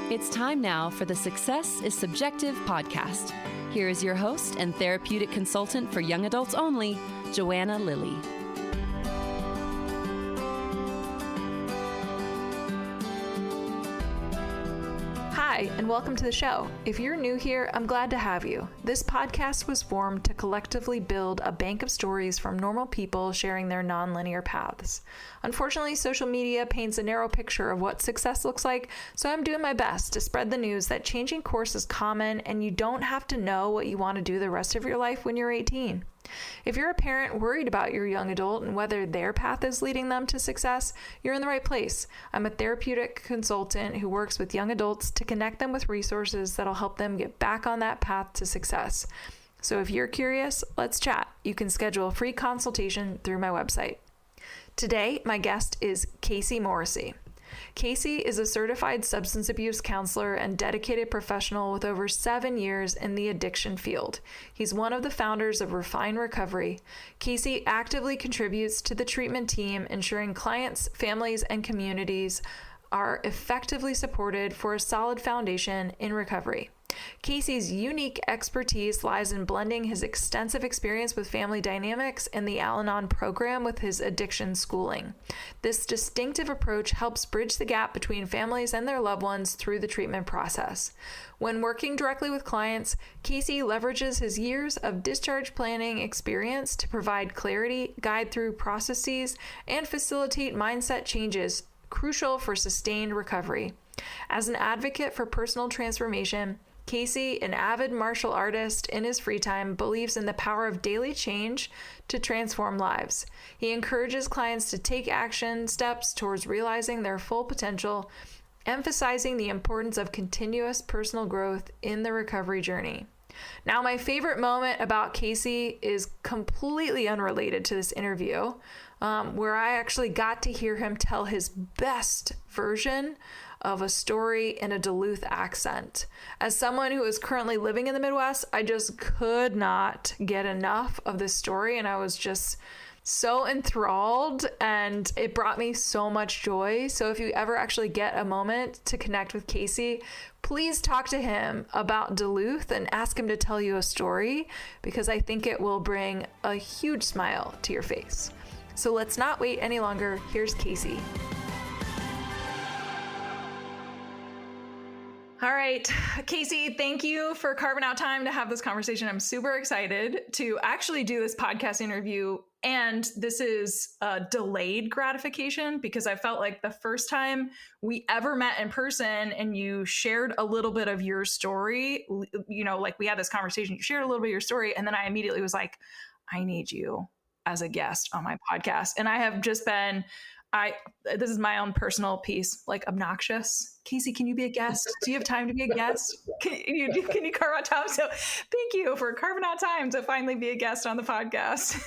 It's time now for the Success is Subjective podcast. Here is your host and therapeutic consultant for young adults only, Joanna Lilley. Hi, and welcome to the show. If you're new here, I'm glad to have you. This podcast was formed to collectively build a bank of stories from normal people sharing their nonlinear paths. Unfortunately, social media paints a narrow picture of what success looks like, so I'm doing my best to spread the news that changing course is common and you don't have to know what you want to do the rest of your life when you're 18. If you're a parent worried about your young adult and whether their path is leading them to success, you're in the right place. I'm a therapeutic consultant who works with young adults to connect them with resources that'll help them get back on that path to success. So if you're curious, let's chat. You can schedule a free consultation through my website. Today, my guest is Casey Morrissey. Casey is a certified substance abuse counselor and dedicated professional with over 7 years in the addiction field. He's one of the founders of Refine Recovery. Casey actively contributes to the treatment team, ensuring clients, families, and communities are effectively supported for a solid foundation in recovery. Casey's unique expertise lies in blending his extensive experience with family dynamics and the Al-Anon program with his addiction schooling. This distinctive approach helps bridge the gap between families and their loved ones through the treatment process. When working directly with clients, Casey leverages his years of discharge planning experience to provide clarity, guide through processes, and facilitate mindset changes crucial for sustained recovery. As an advocate for personal transformation, Casey, an avid martial artist in his free time, believes in the power of daily change to transform lives. He encourages clients to take action steps towards realizing their full potential, emphasizing the importance of continuous personal growth in the recovery journey. Now, my favorite moment about Casey is completely unrelated to this interview, where I actually got to hear him tell his best version of a story in a Duluth accent. As someone who is currently living in the Midwest, I just could not get enough of this story, and I was just so enthralled, and it brought me so much joy. So if you ever actually get a moment to connect with Casey, please talk to him about Duluth and ask him to tell you a story, because I think it will bring a huge smile to your face. So let's not wait any longer. Here's Casey. All right, Casey, thank you for carving out time to have this conversation. I'm super excited to actually do this podcast interview. And this is a delayed gratification because I felt like the first time we ever met in person and you shared a little bit of your story, you know, like we had this conversation, you shared a little bit of your story. And then I immediately was like, I need you as a guest on my podcast. And I have just been, this is my own personal piece, like obnoxious. Casey, can you be a guest? Do you have time to be a guest? Can you carve out time? So thank you for carving out time to finally be a guest on the podcast.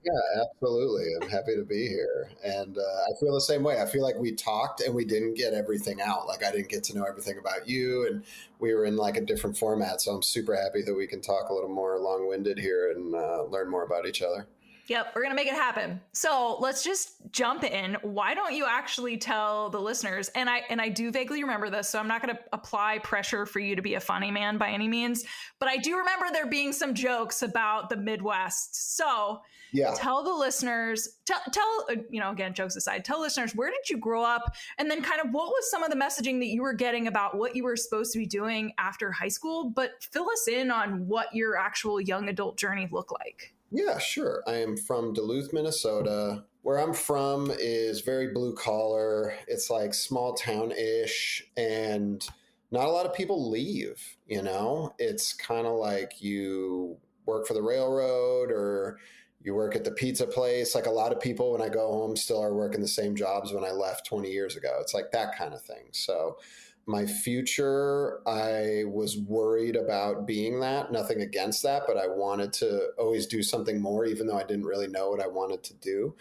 Yeah, absolutely. I'm happy to be here. And I feel the same way. I feel like we talked and we didn't get everything out. Like I didn't get to know everything about you, and we were in like a different format. So I'm super happy that we can talk a little more long-winded here and learn more about each other. Yep, we're going to make it happen. So let's just jump in. Why don't you actually tell the listeners, and I do vaguely remember this, so I'm not going to apply pressure for you to be a funny man by any means, but I do remember there being some jokes about the Midwest. So yeah, tell the listeners, tell again, jokes aside, tell listeners, where did you grow up? And then kind of what was some of the messaging that you were getting about what you were supposed to be doing after high school, but fill us in on what your actual young adult journey looked like. Yeah, sure. I am from Duluth, Minnesota. Where I'm from is very blue collar. It's like small town-ish, and not a lot of people leave, you know? It's kind of like you work for the railroad or you work at the pizza place. Like a lot of people, when I go home, still are working the same jobs when I left 20 years ago. It's like that kind of thing. So my future, I was worried about being that. Nothing against that, but I wanted to always do something more, even though I didn't really know what I wanted to do.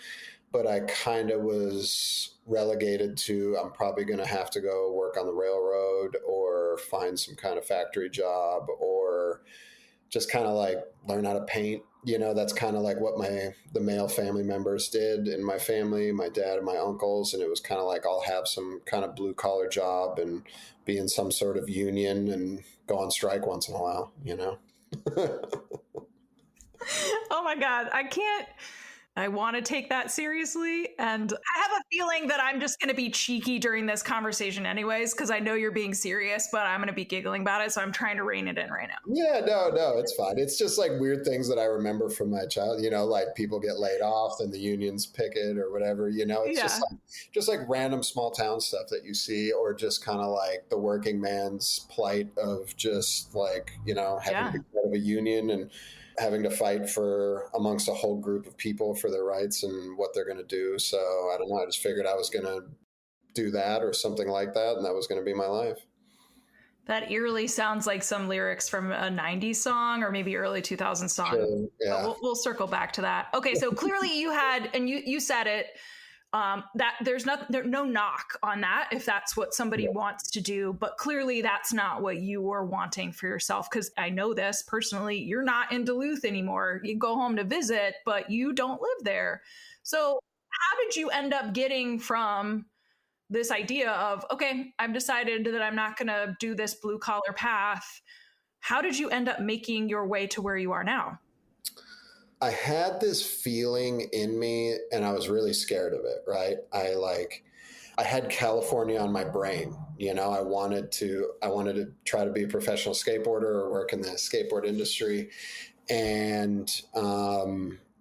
But I kind of was relegated to, I'm probably going to have to go work on the railroad or find some kind of factory job or just kind of like learn how to paint. That's kind of like what the male family members did in my family, my dad and my uncles. And it was kind of like, I'll have some kind of blue collar job and be in some sort of union and go on strike once in a while, Oh my God. I want to take that seriously. And I have a feeling that I'm just going to be cheeky during this conversation anyways, because I know you're being serious, but I'm going to be giggling about it. So I'm trying to rein it in right now. Yeah, no, it's fine. It's just like weird things that I remember from my child, like people get laid off and the unions picket or whatever, it's just like random small town stuff that you see, or just kind of like the working man's plight of just like, having to be part of a union and having to fight for amongst a whole group of people for their rights and what they're going to do. So I don't know. I just figured I was going to do that or something like that. And that was going to be my life. That eerily sounds like some lyrics from a 90s song or maybe early 2000s song. Sure, yeah. We'll circle back to that. Okay. So clearly you had, and you said it, that there's no knock on that if that's what somebody wants to do, but clearly that's not what you were wanting for yourself. Because I know this personally, you're not in Duluth anymore. You go home to visit, but you don't live there. So how did you end up getting from this idea of, okay, I've decided that I'm not going to do this blue collar path? How did you end up making your way to where you are now? I had this feeling in me and I was really scared of it, right? I had California on my brain. I wanted to try to be a professional skateboarder or work in the skateboard industry. And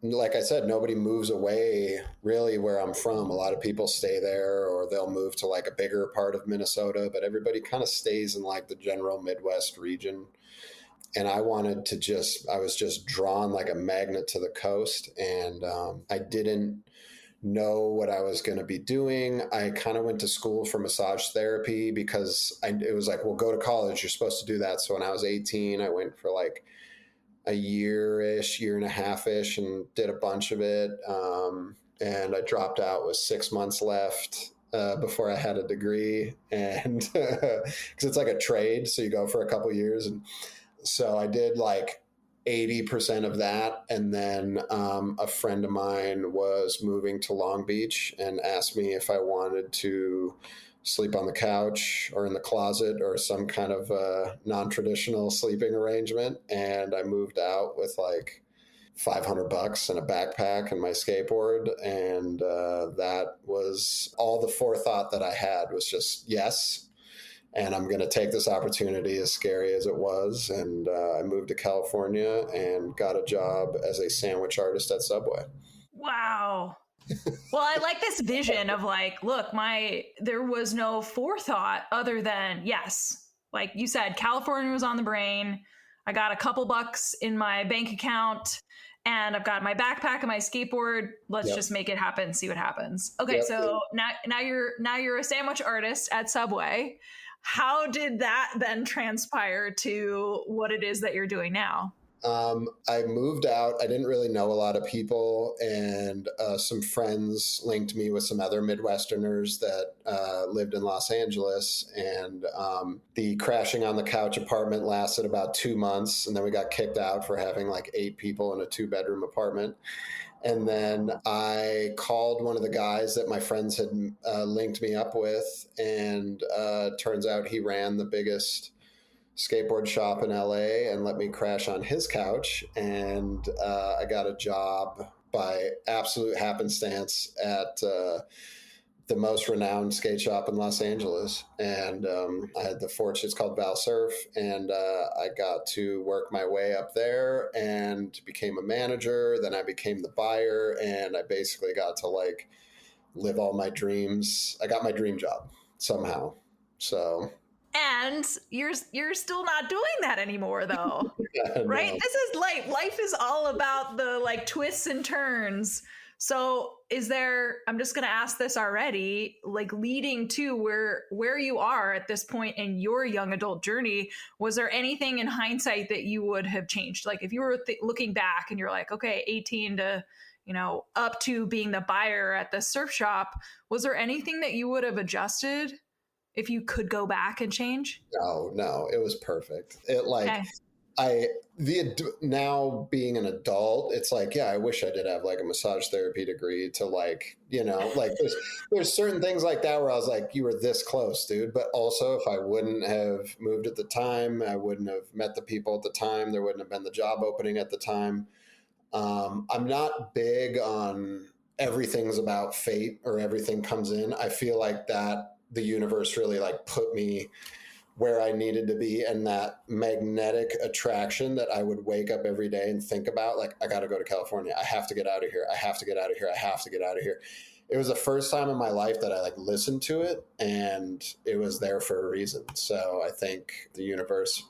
like I said, nobody moves away really where I'm from. A lot of people stay there or they'll move to like a bigger part of Minnesota, but everybody kind of stays in like the general Midwest region. And I was just drawn like a magnet to the coast. And I didn't know what I was going to be doing. I kind of went to school for massage therapy because it was like, well, go to college. You're supposed to do that. So when I was 18, I went for like a year and a half-ish and did a bunch of it. And I dropped out with 6 months left before I had a degree. And because it's like a trade. So you go for a couple of years. And so I did like 80% of that. And then a friend of mine was moving to Long Beach and asked me if I wanted to sleep on the couch or in the closet or some kind of non-traditional sleeping arrangement. And I moved out with like $500 and a backpack and my skateboard. And that was all the forethought that I had was just, yes. And I'm going to take this opportunity, as scary as it was. And I moved to California and got a job as a sandwich artist at Subway. Wow. Well, I like this vision of like, look, there was no forethought other than, yes, like you said, California was on the brain. I got a couple bucks in my bank account and I've got my backpack and my skateboard. Let's just make it happen. See what happens. Okay. So now you're a sandwich artist at Subway. How did that then transpire to what it is that you're doing now? I moved out. I didn't really know a lot of people, and some friends linked me with some other Midwesterners that lived in Los Angeles. And the crashing on the couch apartment lasted about 2 months, and then we got kicked out for having like 8 people in a 2-bedroom apartment. And then I called one of the guys that my friends had linked me up with, and turns out he ran the biggest skateboard shop in LA and let me crash on his couch. And I got a job by absolute happenstance at the most renowned skate shop in Los Angeles. And I had the fortune, it's called Val Surf. And I got to work my way up there and became a manager. Then I became the buyer, and I basically got to like live all my dreams. I got my dream job somehow. So. And you're still not doing that anymore, though, right? No. This is life is all about the like twists and turns. So I'm just going to ask this already, like leading to where you are at this point in your young adult journey, was there anything in hindsight that you would have changed? Like if you were looking back and you're like, okay, 18 to, up to being the buyer at the surf shop, was there anything that you would have adjusted if you could go back and change? No, it was perfect. It like, okay. Now being an adult, it's like, yeah, I wish I did have like a massage therapy degree to like, like there's certain things like that where I was like, you were this close, dude. But also if I wouldn't have moved at the time, I wouldn't have met the people at the time. There wouldn't have been the job opening at the time. I'm not big on everything's about fate or everything comes in. I feel like that the universe really like put me where I needed to be, and that magnetic attraction that I would wake up every day and think about, like, I got to go to California. I have to get out of here. I have to get out of here. I have to get out of here. It was the first time in my life that I like listened to it, and it was there for a reason. So I think the universe,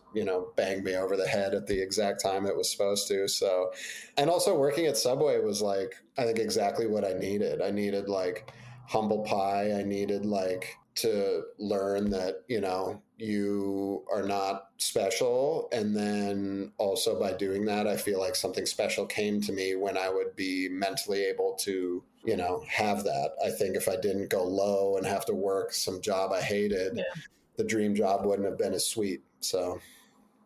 banged me over the head at the exact time it was supposed to. So, and also working at Subway was like, I think exactly what I needed. I needed like humble pie. I needed like to learn that, you are not special. And then also by doing that, I feel like something special came to me when I would be mentally able to, have that. I think if I didn't go low and have to work some job I hated, the dream job wouldn't have been as sweet. So.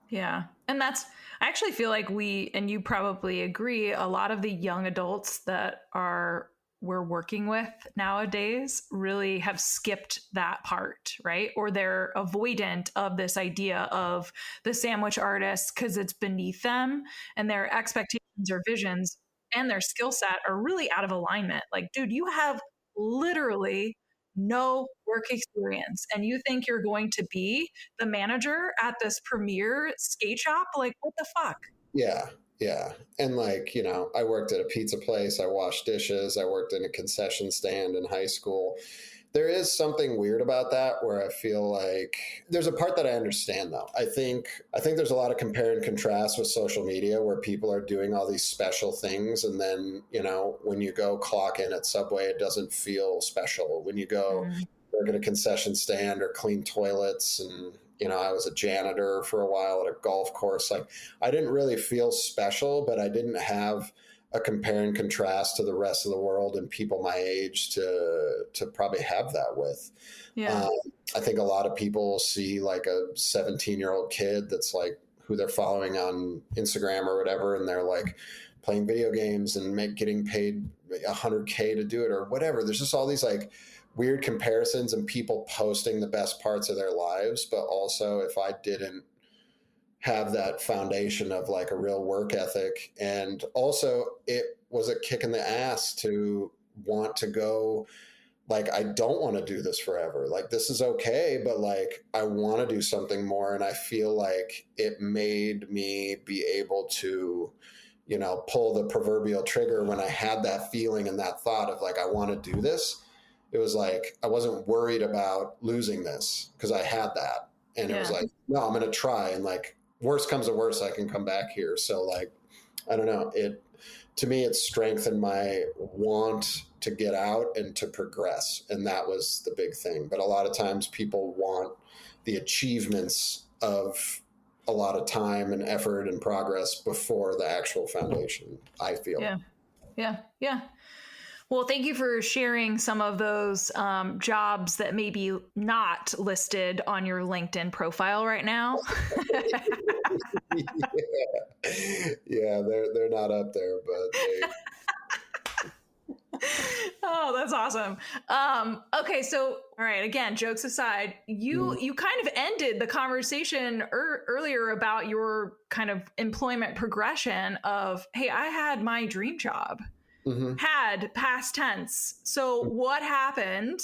Yeah. And I actually feel like and you probably agree, a lot of the young adults that we're working with nowadays really have skipped that part, right? Or they're avoidant of this idea of the sandwich artist because it's beneath them, and their expectations or visions and their skill set are really out of alignment. Like, dude, you have literally no work experience and you think you're going to be the manager at this premier skate shop? Like, what the fuck? Yeah. Yeah. And like, I worked at a pizza place. I washed dishes. I worked in a concession stand in high school. There is something weird about that where I feel like there's a part that I understand though. I think there's a lot of compare and contrast with social media where people are doing all these special things. And then, when you go clock in at Subway, it doesn't feel special. When you go work at a concession stand or clean toilets, and I was a janitor for a while at a golf course. Like, I didn't really feel special, but I didn't have a compare and contrast to the rest of the world and people my age to probably have that with. Yeah. I think a lot of people see like a 17-year-old kid that's like who they're following on Instagram or whatever, and they're like playing video games and getting paid $100K to do it or whatever. There's just all these like weird comparisons and people posting the best parts of their lives. But also, if I didn't have that foundation of like a real work ethic, and also it was a kick in the ass to want to go, like, I don't want to do this forever. Like, this is okay, but like, I want to do something more. And I feel like it made me be able to, pull the proverbial trigger when I had that feeling and that thought of like, I want to do this. It was like, I wasn't worried about losing this because I had that. And it was like, no, I'm going to try. And like, worst comes to worst, I can come back here. So like, I don't know. To me, it strengthened my want to get out and to progress. And that was the big thing. But a lot of times people want the achievements of a lot of time and effort and progress before the actual foundation, I feel. Yeah. Well, thank you for sharing some of those jobs that may be not listed on your LinkedIn profile right now. Yeah, they're not up there, but Oh, that's awesome. Okay, so all right, again, jokes aside, you kind of ended the conversation earlier about your kind of employment progression of, hey, I had my dream job. Had past tense. So what happened?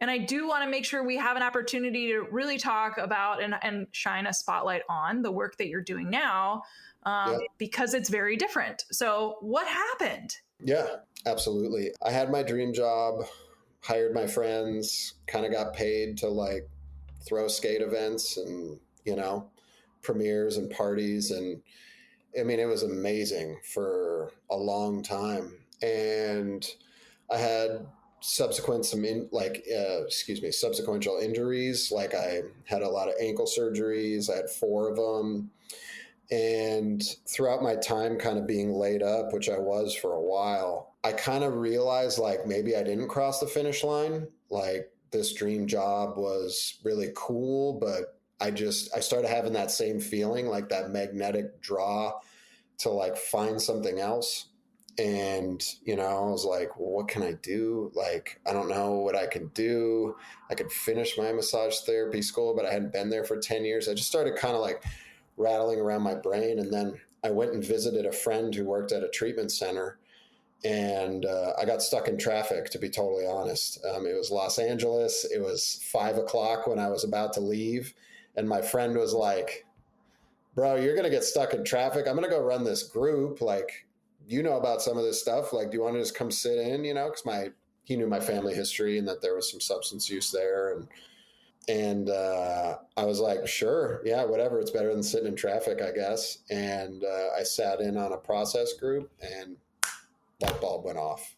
And I do want to make sure we have an opportunity to really talk about and shine a spotlight on the work that you're doing now, because it's very different. So what happened? Yeah, absolutely. I had my dream job, hired my friends, kind of got paid to like throw skate events and, premieres and parties. And I mean, it was amazing for a long time. And I had subsequential injuries. Like, I had a lot of ankle surgeries. I had 4 of them. And throughout my time kind of being laid up, which I was for a while, I kind of realized like maybe I didn't cross the finish line. Like, this dream job was really cool, but I started having that same feeling, like that magnetic draw to like find something else. And, I was like, well, what can I do? Like, I don't know what I can do. I could finish my massage therapy school, but I hadn't been there for 10 years. I just started kind of like rattling around my brain. And then I went and visited a friend who worked at a treatment center. And I got stuck in traffic, to be totally honest. It was Los Angeles. It was 5:00 when I was about to leave. And my friend was like, bro, you're going to get stuck in traffic. I'm going to go run this group. Like, about some of this stuff. Like, do you want to just come sit in, because he knew my family history and that there was some substance use there. And I was like, sure. Yeah, whatever. It's better than sitting in traffic, I guess. And I sat in on a process group and light bulb went off.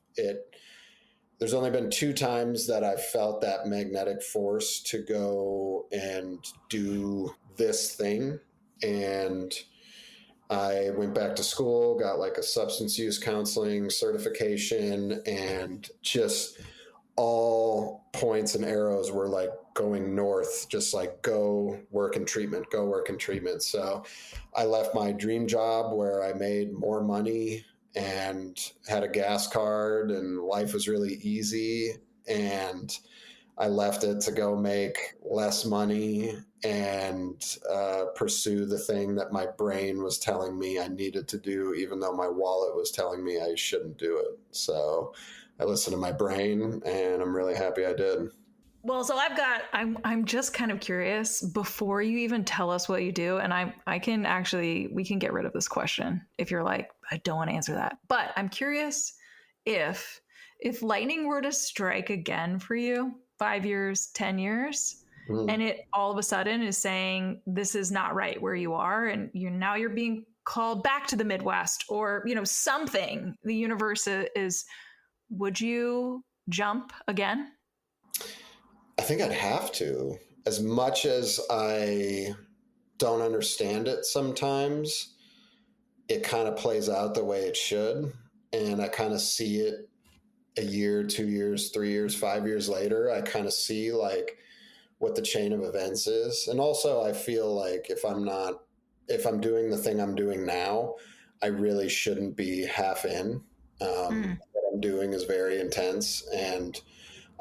There's only been 2 times that I felt that magnetic force to go and do this thing. And I went back to school, got like a substance use counseling certification, and just all points and arrows were like going north, just like go work in treatment. So I left my dream job where I made more money and had a gas card and life was really easy. And I left it to go make less money and pursue the thing that my brain was telling me I needed to do, even though my wallet was telling me I shouldn't do it. So I listened to my brain, and I'm really happy I did. Well, so I'm just kind of curious, before you even tell us what you do, and we can get rid of this question if you're like, I don't want to answer that. But I'm curious if lightning were to strike again for you, 5 years, 10 years, and it all of a sudden is saying, this is not right where you are, and you're being called back to the Midwest, or, something, the universe is, would you jump again? I think I'd have to. As much as I don't understand it sometimes, it kind of plays out the way it should. And I kind of see it a year, 2 years, 3 years, 5 years later. I kind of see like what the chain of events is. And also I feel like if I'm doing the thing I'm doing now, I really shouldn't be half in. What I'm doing is very intense. And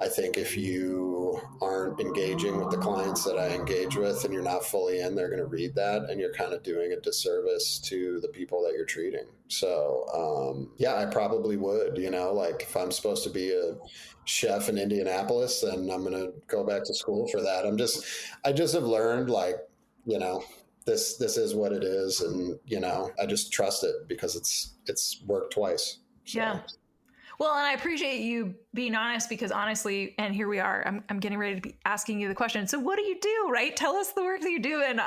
I think if you aren't engaging with the clients that I engage with and you're not fully in, they're going to read that, and you're kind of doing a disservice to the people that you're treating. So, yeah, I probably would, like if I'm supposed to be a chef in Indianapolis, then I'm going to go back to school for that. I just have learned like, this is what it is. And, I just trust it because it's worked twice. So. Yeah. Well, and I appreciate you being honest, because honestly, and here we are, I'm getting ready to be asking you the question. So what do you do, right? Tell us the work that you do. And,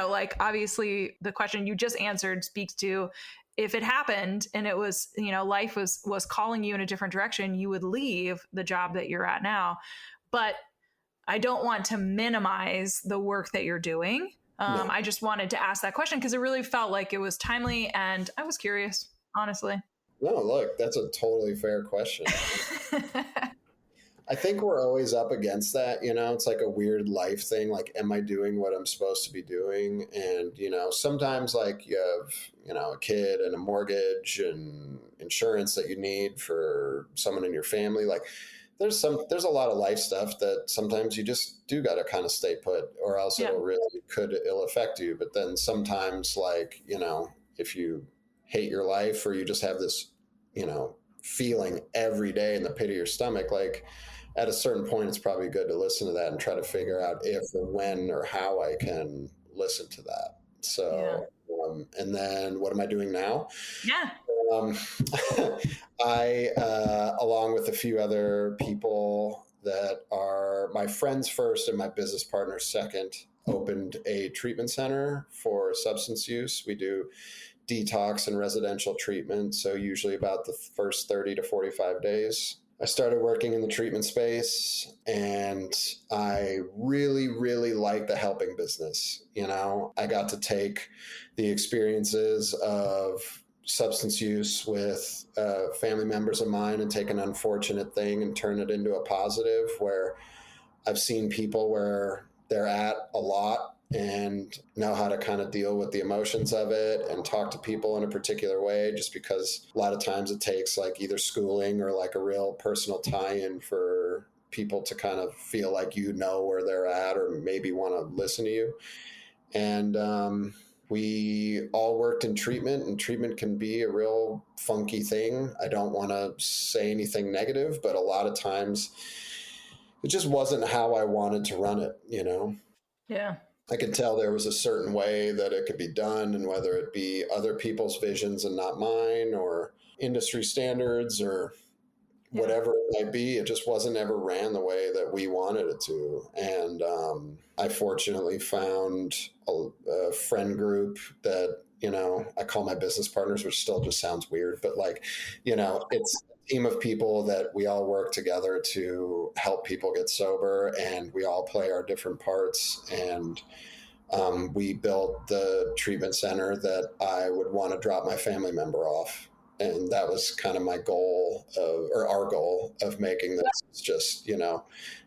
like obviously the question you just answered speaks to, if it happened and it was, life was calling you in a different direction, you would leave the job that you're at now. But I don't want to minimize the work that you're doing. No. I just wanted to ask that question because it really felt like it was timely, and I was curious, honestly. No, look, that's a totally fair question. I think we're always up against that, it's like a weird life thing. Like, am I doing what I'm supposed to be doing? And, sometimes like you have, a kid and a mortgage and insurance that you need for someone in your family. Like there's a lot of life stuff that sometimes you just do got to kind of stay put, or else it'll affect you. But then sometimes like, if you hate your life, or you just have this, feeling every day in the pit of your stomach, like at a certain point, it's probably good to listen to that and try to figure out if or when or how I can listen to that. So, and then what am I doing now? Yeah. I, along with a few other people that are my friends first and my business partner second, opened a treatment center for substance use. We do detox and residential treatment. So usually about the first 30 to 45 days. I started working in the treatment space, and I really, really like the helping business. I got to take the experiences of substance use with family members of mine and take an unfortunate thing and turn it into a positive, where I've seen people where they're at a lot and know how to kind of deal with the emotions of it and talk to people in a particular way, just because a lot of times it takes like either schooling or like a real personal tie-in for people to kind of feel like you know where they're at or maybe want to listen to you. And we all worked in treatment, and treatment can be a real funky thing. I don't want to say anything negative, but a lot of times it just wasn't how I wanted to run it, you know? Yeah. I could tell there was a certain way that it could be done, and whether it be other people's visions and not mine, or industry standards, or whatever it might be, it just wasn't ever ran the way that we wanted it to. And I fortunately found a friend group that, you know, I call my business partners, which still just sounds weird, but like, you know, it's a team of people that we all work together to help people get sober, and we all play our different parts. And we built the treatment center that I would want to drop my family member off. And that was kind of my goal or our goal of making this. It's just, you know,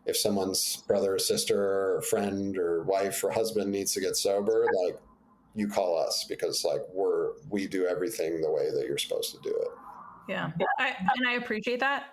if someone's brother or sister or friend or wife or husband needs to get sober, like, you call us, because like we do everything the way that you're supposed to do it. Yeah. I appreciate that.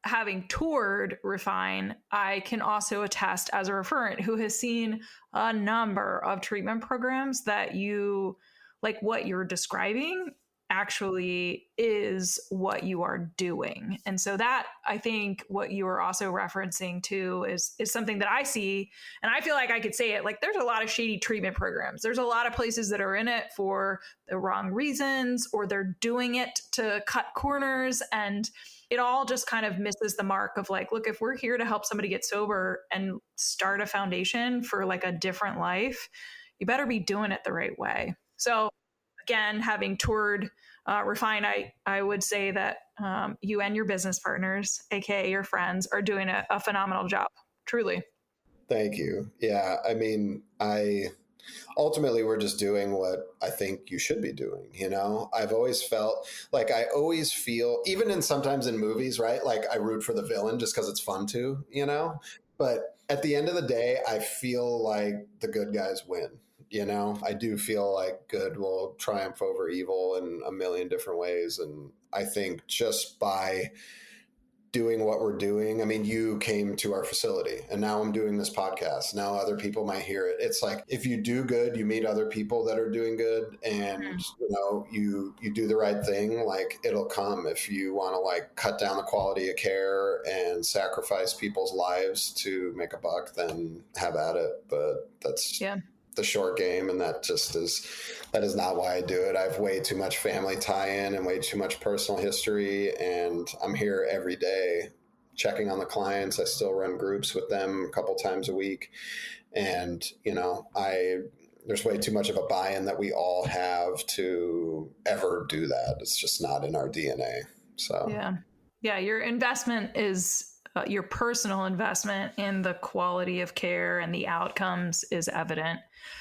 Having toured Refine, I can also attest as a referent who has seen a number of treatment programs that you, like what you're describing actually is what you are doing. And so that, I think what you are also referencing to is something that I see, and I feel like I could say it, like there's a lot of shady treatment programs. There's a lot of places that are in it for the wrong reasons, or they're doing it to cut corners, and it all just kind of misses the mark of like, look, if we're here to help somebody get sober and start a foundation for like a different life, you better be doing it the right way. So again, having toured Refine, I would say that you and your business partners, aka your friends, are doing a phenomenal job. Truly. Thank you. Yeah, I mean, ultimately we're just doing what I think you should be doing. You know, I've always felt like I always feel, even in sometimes in movies, right? Like I root for the villain just because it's fun to, you know. But at the end of the day, I feel like the good guys win. You know, I do feel like good will triumph over evil in a million different ways. And I think just by doing what we're doing, I mean, you came to our facility, and now I'm doing this podcast. Now other people might hear it. It's like, if you do good, you meet other people that are doing good, and you know, you do the right thing, like it'll come. If you want to like cut down the quality of care and sacrifice people's lives to make a buck, then have at it. But that's the short game, and that is not why I do it. I have way too much family tie-in and way too much personal history, and I'm here every day checking on the clients. I still run groups with them a couple times a week, and you know, there's way too much of a buy-in that we all have to ever do that. It's just not in our DNA. So yeah, your investment is your personal investment in the quality of care and the outcomes is evident.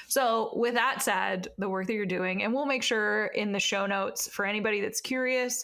So with that said, the work that you're doing, and we'll make sure in the show notes for anybody that's curious,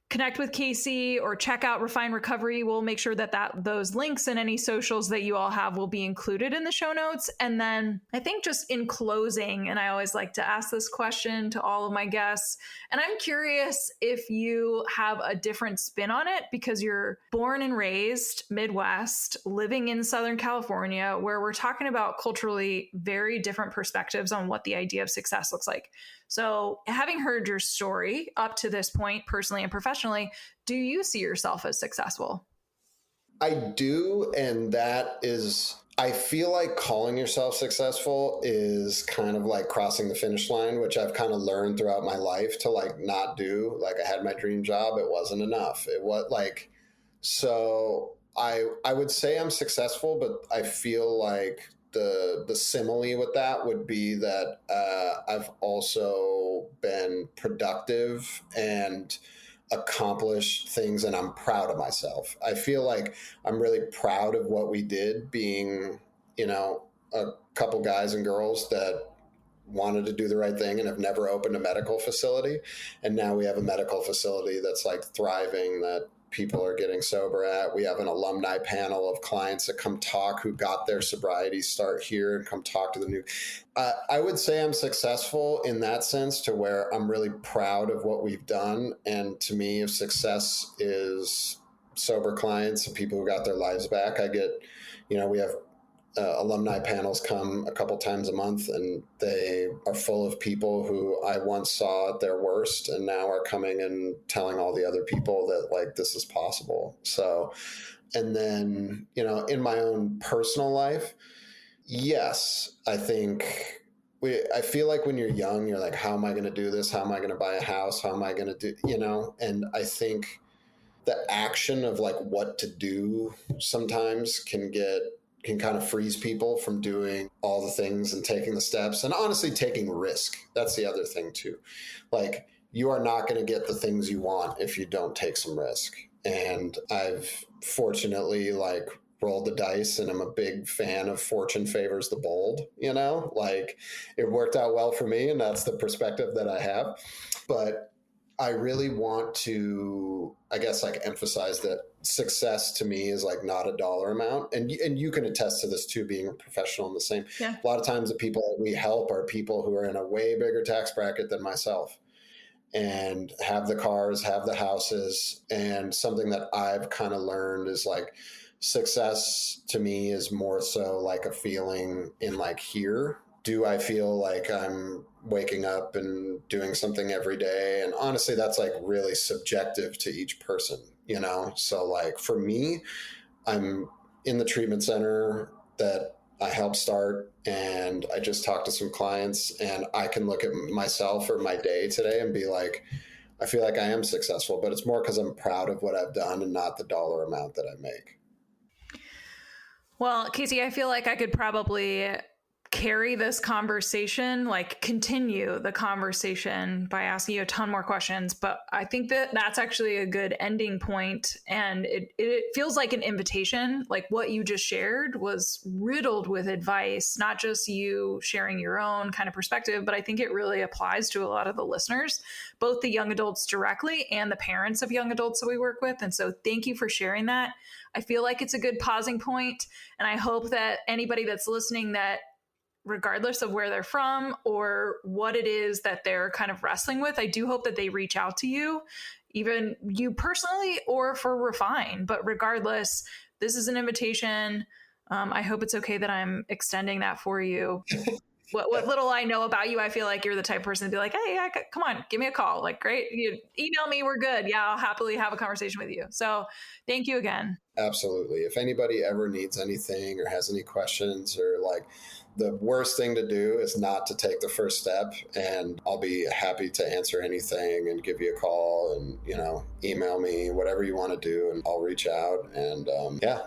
connect with Casey or check out Refine Recovery. We'll make sure that those links and any socials that you all have will be included in the show notes. And then I think just in closing, and I always like to ask this question to all of my guests, and I'm curious if you have a different spin on it, because you're born and raised Midwest, living in Southern California, where we're talking about culturally very different perspectives on what the idea of success looks like. So having heard your story up to this point, personally and professionally, do you see yourself as successful? I do. And that is, I feel like calling yourself successful is kind of like crossing the finish line, which I've kind of learned throughout my life to like not do. Like I had my dream job. It wasn't enough. It was like, so I would say I'm successful, but I feel like the simile with that would be that I've also been productive and accomplished things, and I'm proud of myself. I feel like I'm really proud of what we did, being, you know, a couple guys and girls that wanted to do the right thing and have never opened a medical facility. And now we have a medical facility that's like thriving, that people are getting sober at. We have an alumni panel of clients that come talk who got their sobriety start here and come talk to the new. I would say I'm successful in that sense, to where I'm really proud of what we've done. And to me, if success is sober clients and people who got their lives back, I get, we have alumni panels come a couple times a month, and they are full of people who I once saw at their worst and now are coming and telling all the other people that, like, this is possible. So, and then, in my own personal life, yes, I think I feel like when you're young, you're like, how am I going to do this? How am I going to buy a house? How am I going to do, and I think the action of like what to do sometimes can kind of freeze people from doing all the things and taking the steps, and honestly taking risk. That's the other thing too. Like, you are not going to get the things you want if you don't take some risk. And I've fortunately rolled the dice, and I'm a big fan of fortune favors the bold, like, it worked out well for me, and that's the perspective that I have. But I really want to, I guess, emphasize that success to me is not a dollar amount. And you can attest to this too, being a professional in the same. Yeah. A lot of times the people that we help are people who are in a way bigger tax bracket than myself and have the cars, have the houses. And something that I've kind of learned is success to me is more so a feeling in here. Do I feel like I'm waking up and doing something every day? And honestly, that's really subjective to each person, So for me, I'm in the treatment center that I helped start, and I just talked to some clients, and I can look at myself or my day today and be like, I feel like I am successful, but it's more because I'm proud of what I've done and not the dollar amount that I make. Well, Casey, I feel like I could probably carry this conversation, continue the conversation by asking you a ton more questions. But I think that that's actually a good ending point. And it feels like an invitation. What you just shared was riddled with advice, not just you sharing your own kind of perspective, but I think it really applies to a lot of the listeners, both the young adults directly and the parents of young adults that we work with. And so thank you for sharing that. I feel like it's a good pausing point. And I hope that anybody that's listening, that regardless of where they're from or what it is that they're kind of wrestling with, I do hope that they reach out to you, even you personally or for Refine. But regardless, this is an invitation. I hope it's okay that I'm extending that for you. What little I know about you, I feel like you're the type of person to be like, hey, come on, give me a call. Great. You email me. We're good. Yeah, I'll happily have a conversation with you. So thank you again. Absolutely. If anybody ever needs anything or has any questions, or the worst thing to do is not to take the first step, and I'll be happy to answer anything and give you a call and, email me, whatever you want to do, and I'll reach out. And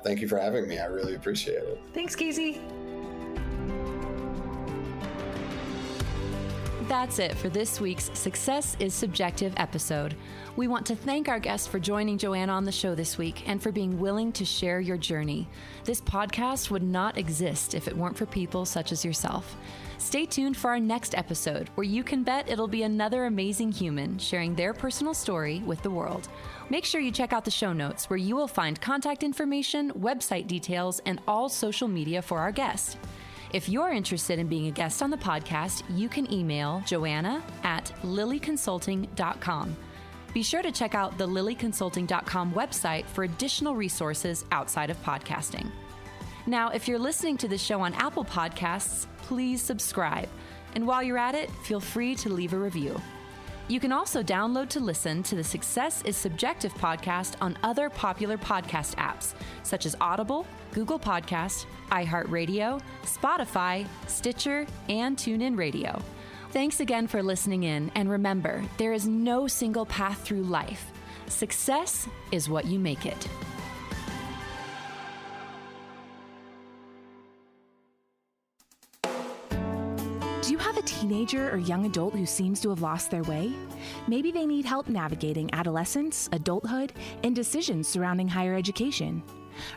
thank you for having me. I really appreciate it. Thanks, Casey. That's it for this week's Success is Subjective episode. We want to thank our guest for joining Joanna on the show this week and for being willing to share your journey. This podcast would not exist if it weren't for people such as yourself. Stay tuned for our next episode, where you can bet it'll be another amazing human sharing their personal story with the world. Make sure you check out the show notes, where you will find contact information, website details, and all social media for our guest. If you're interested in being a guest on the podcast, you can email joanna@lillyconsulting.com. Be sure to check out the lillyconsulting.com website for additional resources outside of podcasting. Now, if you're listening to the show on Apple Podcasts, please subscribe. And while you're at it, feel free to leave a review. You can also download to listen to the Success is Subjective podcast on other popular podcast apps, such as Audible, Google Podcast, iHeartRadio, Spotify, Stitcher, and TuneIn Radio. Thanks again for listening in, and remember, there is no single path through life. Success is what you make it. Do you have a teenager or young adult who seems to have lost their way? Maybe they need help navigating adolescence, adulthood, and decisions surrounding higher education.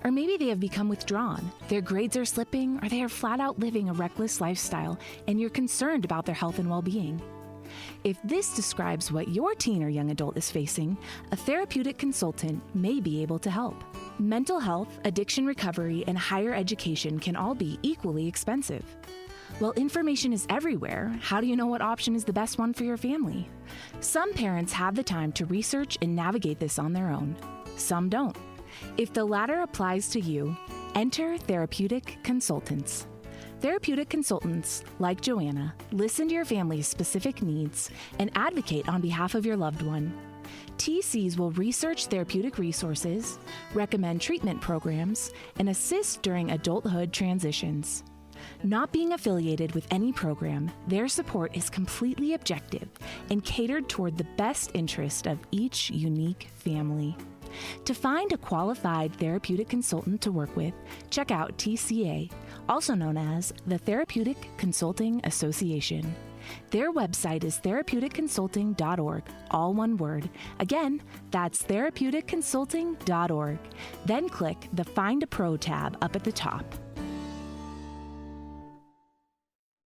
Or maybe they have become withdrawn, their grades are slipping, or they are flat out living a reckless lifestyle, and you're concerned about their health and well-being. If this describes what your teen or young adult is facing, a therapeutic consultant may be able to help. Mental health, addiction recovery, and higher education can all be equally expensive. While information is everywhere, how do you know what option is the best one for your family? Some parents have the time to research and navigate this on their own. Some don't. If the latter applies to you, enter therapeutic consultants. Therapeutic consultants, like Joanna, listen to your family's specific needs and advocate on behalf of your loved one. TCs will research therapeutic resources, recommend treatment programs, and assist during adulthood transitions. Not being affiliated with any program, their support is completely objective and catered toward the best interest of each unique family. To find a qualified therapeutic consultant to work with, check out TCA, also known as the Therapeutic Consulting Association. Their website is therapeuticconsulting.org, all one word. Again, that's therapeuticconsulting.org. Then click the Find a Pro tab up at the top.